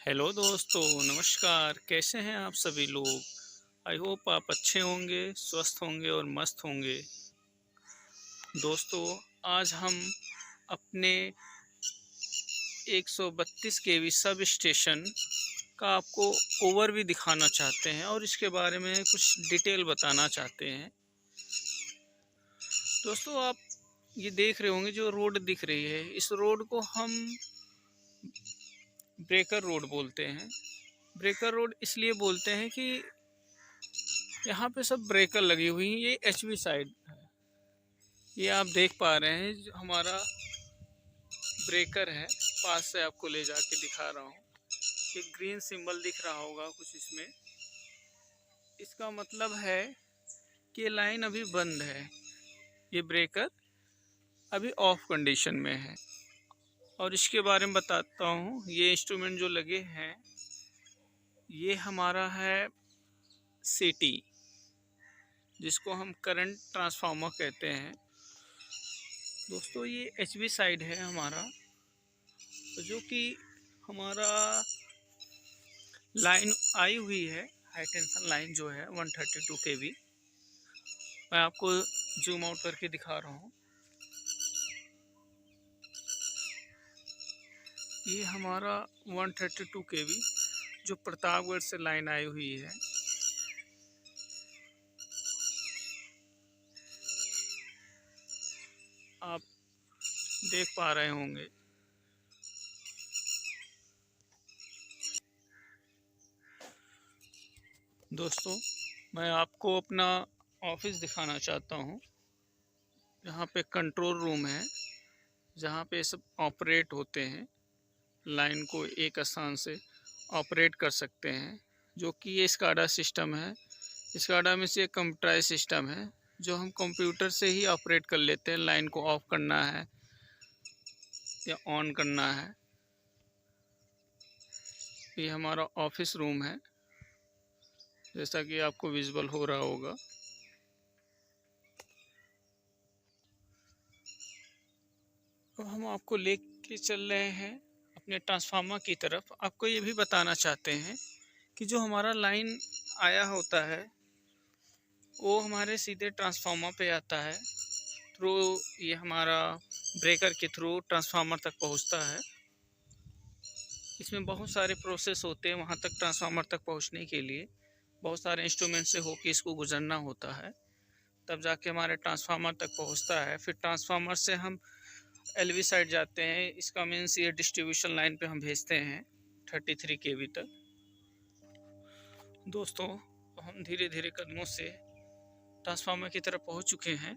Hello दोस्तों, नमस्कार। कैसे हैं आप सभी लोग? आई होप आप अच्छे होंगे, स्वस्थ होंगे और मस्त होंगे। दोस्तों, आज हम अपने 132 केवी सब स्टेशन का आपको ओवरव्यू दिखाना चाहते हैं और इसके बारे में कुछ डिटेल बताना चाहते हैं। दोस्तों, आप ये देख रहे होंगे जो रोड दिख रही है, इस रोड को हम ब्रेकर रोड बोलते हैं। ब्रेकर रोड इसलिए बोलते हैं कि यहाँ पे सब ब्रेकर लगी हुई हैं। ये एचवी साइड है। ये आप देख पा रहे हैं जो हमारा ब्रेकर है। पास से आपको ले जाके दिखा रहा हूँ। एक ग्रीन सिंबल दिख रहा होगा कुछ इसमें। इसका मतलब है कि लाइन अभी बंद है। ये ब्रेकर अभी ऑफ कंडीशन में है। और इसके बारे में बताता हूँ। ये इंस्ट्रूमेंट जो लगे हैं, ये हमारा है सीटी, जिसको हम करंट ट्रांसफार्मर कहते हैं। दोस्तों, ये एचवी साइड है हमारा, जो कि हमारा लाइन आई हुई है। हाई टेंशन लाइन जो है 132 केवी। मैं आपको जूम आउट करके दिखा रहा हूँ। ये हमारा 132 केवी जो प्रतापगढ़ से लाइन आई हुई है। आप देख पा रहे होंगे। दोस्तों, मैं आपको अपना ऑफिस दिखाना चाहता हूँ। यहाँ पे कंट्रोल रूम है, जहाँ पे सब ऑपरेट होते हैं। लाइन को एक स्थान से ऑपरेट कर सकते हैं, जो कि ये स्काडा सिस्टम है। स्काडा में से एक कंप्यूटराइज सिस्टम है, जो हम कंप्यूटर से ही ऑपरेट कर लेते हैं। लाइन को ऑफ करना है या ऑन करना है। ये हमारा ऑफिस रूम है, जैसा कि आपको विजुअल हो रहा होगा। अब हम आपको लेके चल रहे हैं अपने ट्रांसफार्मर की तरफ। आपको ये भी बताना चाहते हैं कि जो हमारा लाइन आया होता है, वो हमारे सीधे ट्रांसफार्मर पे आता है। थ्रू ये हमारा ब्रेकर के थ्रू ट्रांसफार्मर तक पहुंचता है। इसमें बहुत सारे प्रोसेस होते हैं। वहां तक ट्रांसफार्मर तक पहुंचने के लिए बहुत सारे इंस्ट्रूमेंट से होके इसको गुजरना होता है, तब जाके हमारे ट्रांसफार्मर तक पहुंचता है। फिर ट्रांसफार्मर से हम एलवी साइड जाते हैं। इसका मीन्स ये डिस्ट्रीब्यूशन लाइन पे हम भेजते हैं 33 केवी तक। दोस्तों, हम धीरे धीरे कदमों से ट्रांसफार्मर की तरफ पहुंच चुके हैं।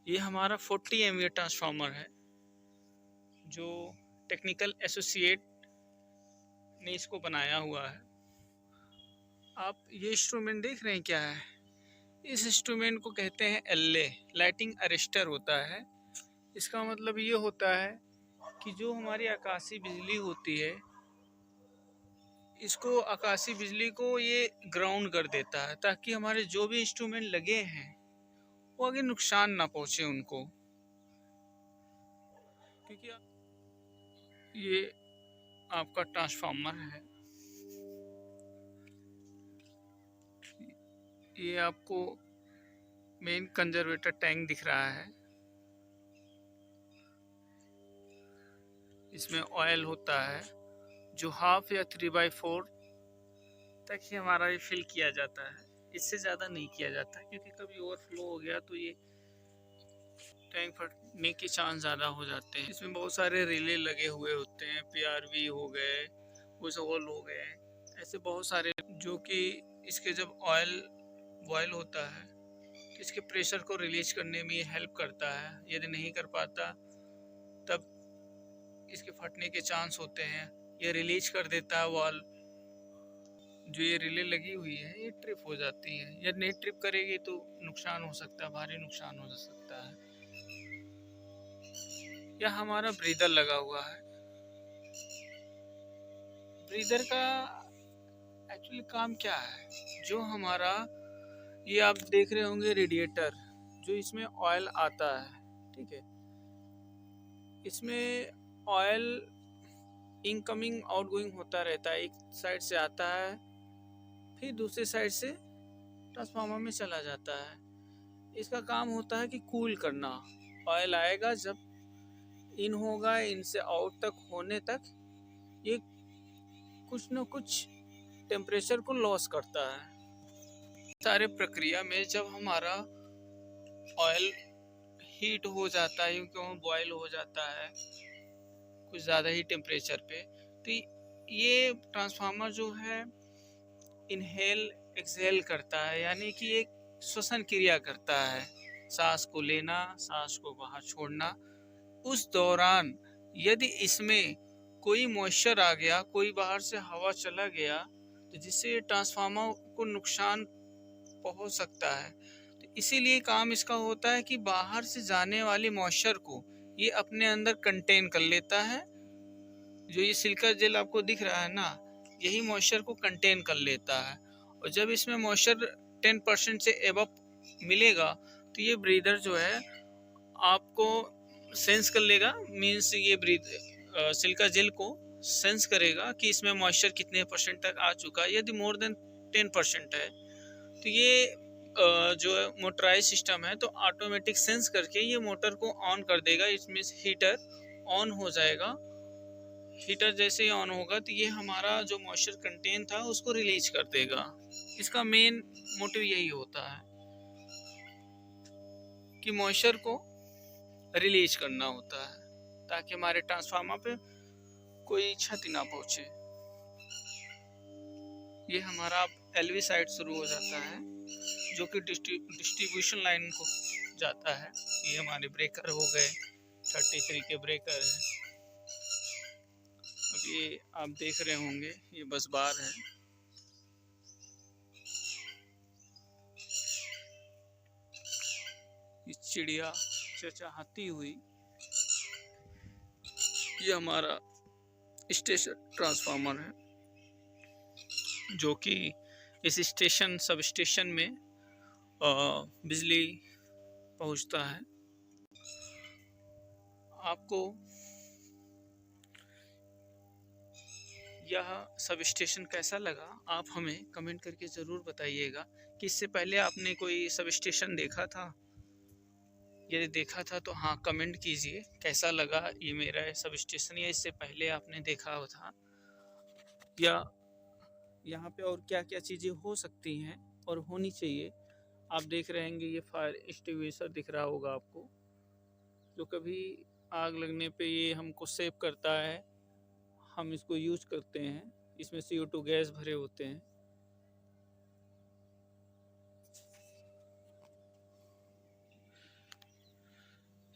ये हमारा 40 MVA ट्रांसफार्मर है, जो टेक्निकल एसोसिएट ने इसको बनाया हुआ है। आप ये इंस्ट्रूमेंट देख रहे हैं क्या है? इस इंस्ट्रूमेंट को कहते हैं एलए, लाइटिंग अरेस्टर होता है। इसका मतलब ये होता है कि जो हमारी आकाशीय बिजली होती है, इसको आकाशीय बिजली को ये ग्राउंड कर देता है, ताकि हमारे जो भी इंस्ट्रूमेंट लगे हैं वो आगे नुकसान ना पहुंचे उनको। क्योंकि ये आपका ट्रांसफार्मर है। ये आपको मेन कंजर्वेटर टैंक दिख रहा है। इसमें ऑयल होता है, जो 1/2 या 3/4 तक ही हमारा ये फिल किया जाता है। इससे ज़्यादा नहीं किया जाता, क्योंकि कभी ओवरफ्लो हो गया तो ये टैंक फटने के चांस ज़्यादा हो जाते हैं। इसमें बहुत सारे रिले लगे हुए होते हैं। पीआरवी हो गए, कुछ होल हो गए, ऐसे बहुत सारे, जो कि इसके जब ऑयल बॉयल होता है तो इसके प्रेशर को रिलीज करने में ये हेल्प करता है। यदि नहीं कर पाता तब इसके फटने के चांस होते हैं। ये रिलीज कर देता है वॉल। जो ये रिले लगी हुई है, ये ट्रिप हो जाती है। यदि नहीं ट्रिप करेगी तो नुकसान हो सकता है, भारी नुकसान हो सकता है। यह हमारा ब्रीदर लगा हुआ है। ब्रीदर का एक्चुअली काम क्या है? जो हमारा, ये आप देख रहे होंगे रेडिएटर, जो इसमें ऑयल आता है, ठीक है। इसमें ऑयल इनकमिंग आउटगोइंग होता रहता है, एक साइड से आता है फिर दूसरी साइड से ट्रांसफार्मर में चला जाता है। इसका काम होता है कि कूल करना। ऑयल आएगा जब इन होगा, इनसे आउट तक होने तक ये कुछ न कुछ टेम्परेचर को लॉस करता है। सारे प्रक्रिया में जब हमारा ऑयल हीट हो जाता है, क्योंकि बॉयल हो जाता है कुछ ज़्यादा ही टेम्परेचर पे, तो ये ट्रांसफार्मर जो है इनहेल एक्सहेल करता है, यानी कि एक श्वसन क्रिया करता है, सांस को लेना, सांस को बाहर छोड़ना। उस दौरान यदि इसमें कोई मॉइस्चर आ गया, कोई बाहर से हवा चला गया, तो जिससे ट्रांसफार्मर को नुकसान पहुंच सकता है। तो इसीलिए काम इसका होता है कि बाहर से जाने वाली मॉइस्चर को ये अपने अंदर कंटेन कर लेता है। जो ये सिलिका जेल आपको दिख रहा है ना, यही मॉइस्चर को कंटेन कर लेता है। और जब इसमें मॉइस्चर 10% से एबव मिलेगा तो ये ब्रीदर जो है आपको सेंस कर लेगा, मीन्स ये सिलिका जेल को सेंस करेगा कि इसमें मॉइस्चर कितने परसेंट तक आ चुका है। यदि मोर देन 10% है तो ये जो मोटराइज सिस्टम है तो ऑटोमेटिक सेंस करके ये मोटर को ऑन कर देगा। इसमें हीटर ऑन हो जाएगा। हीटर जैसे ही ऑन होगा तो ये हमारा जो मॉइस्चर कंटेन था उसको रिलीज कर देगा। इसका मेन मोटिव यही होता है कि मॉइस्चर को रिलीज करना होता है ताकि हमारे ट्रांसफार्मर पे कोई क्षति ना पहुंचे। ये हमारा एलवी साइड शुरू हो जाता है जो कि डिस्ट्रीब्यूशन लाइन को जाता है। ये हमारे ब्रेकर हो गए, 33 के ब्रेकर है। अब ये आप देख रहे होंगे ये बस बार है। ये चिड़िया चहचहाती हुई, ये हमारा स्टेशन ट्रांसफार्मर है जो कि इस स्टेशन सब स्टेशन में बिजली पहुंचता है। आपको यह सब स्टेशन कैसा लगा आप हमें कमेंट करके ज़रूर बताइएगा कि इससे पहले आपने कोई सब स्टेशन देखा था। यदि देखा था तो हाँ कमेंट कीजिए कैसा लगा ये मेरा सब स्टेशन, या इससे पहले आपने देखा था, या यहाँ पे और क्या क्या चीज़ें हो सकती हैं और होनी चाहिए। आप देख रहे होंगे ये फायर एक्सटिंग्विशर दिख रहा होगा आपको, जो कभी आग लगने पे ये हमको सेव करता है। हम इसको यूज करते हैं, इसमें CO2 गैस भरे होते हैं।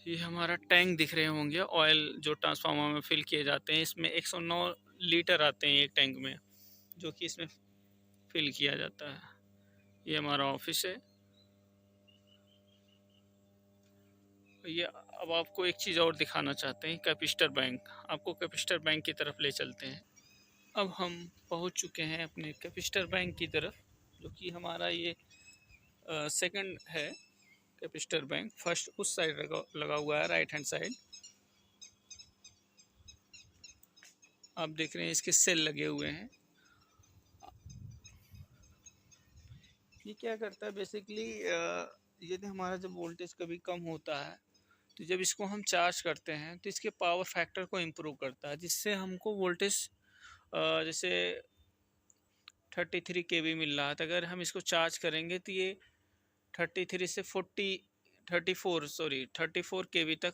ये हमारा टैंक दिख रहे होंगे, ऑयल जो ट्रांसफार्मर में फिल किए जाते हैं। इसमें 109 लीटर आते हैं एक टैंक में, जो कि इसमें फिल किया जाता है। ये हमारा ऑफिस है। ये अब आपको एक चीज़ और दिखाना चाहते हैं, कैपिस्टर बैंक। आपको कैपिस्टर बैंक की तरफ ले चलते हैं। अब हम पहुंच चुके हैं अपने कैपिस्टर बैंक की तरफ, जो कि हमारा ये सेकंड है कैपिस्टर बैंक। फर्स्ट उस साइड लगा हुआ है, राइट हैंड साइड। आप देख रहे हैं इसके सेल लगे हुए हैं। ये क्या करता है बेसिकली, यदि हमारा जब वोल्टेज कभी कम होता है तो जब इसको हम चार्ज करते हैं तो इसके पावर फैक्टर को इम्प्रूव करता है, जिससे हमको वोल्टेज जैसे 33 kV मिल रहा है, तो अगर हम इसको चार्ज करेंगे तो ये 33 से 34 kV तक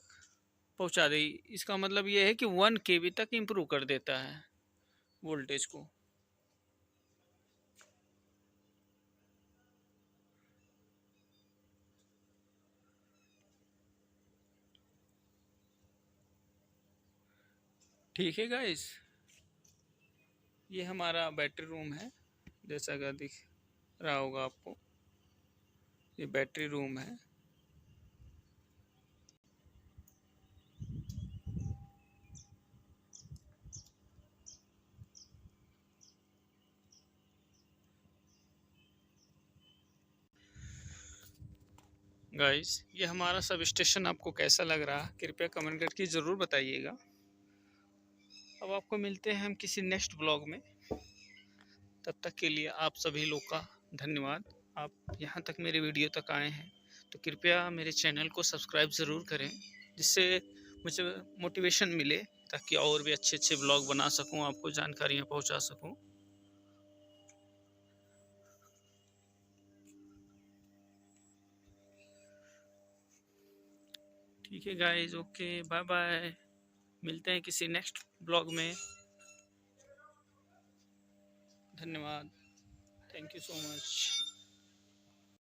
पहुंचा देगी। इसका मतलब ये है कि 1 kV तक इम्प्रूव कर देता है वोल्टेज को। ठीक है गाइस, ये हमारा बैटरी रूम है, जैसा कि दिख रहा होगा आपको। ये बैटरी रूम है। गाइस ये हमारा सब स्टेशन आपको कैसा लग रहा है कृपया कमेंट करके ज़रूर बताइएगा। अब आपको मिलते हैं हम किसी नेक्स्ट ब्लॉग में। तब तक के लिए आप सभी लोग का धन्यवाद। आप यहाँ तक मेरे वीडियो तक आए हैं तो कृपया मेरे चैनल को सब्सक्राइब ज़रूर करें, जिससे मुझे मोटिवेशन मिले, ताकि और भी अच्छे अच्छे ब्लॉग बना सकूं, आपको जानकारियाँ पहुंचा सकूं। ठीक है गाइस, ओके, बाय बाय। मिलते हैं किसी नेक्स्ट ब्लॉग में। धन्यवाद। Thank you so much.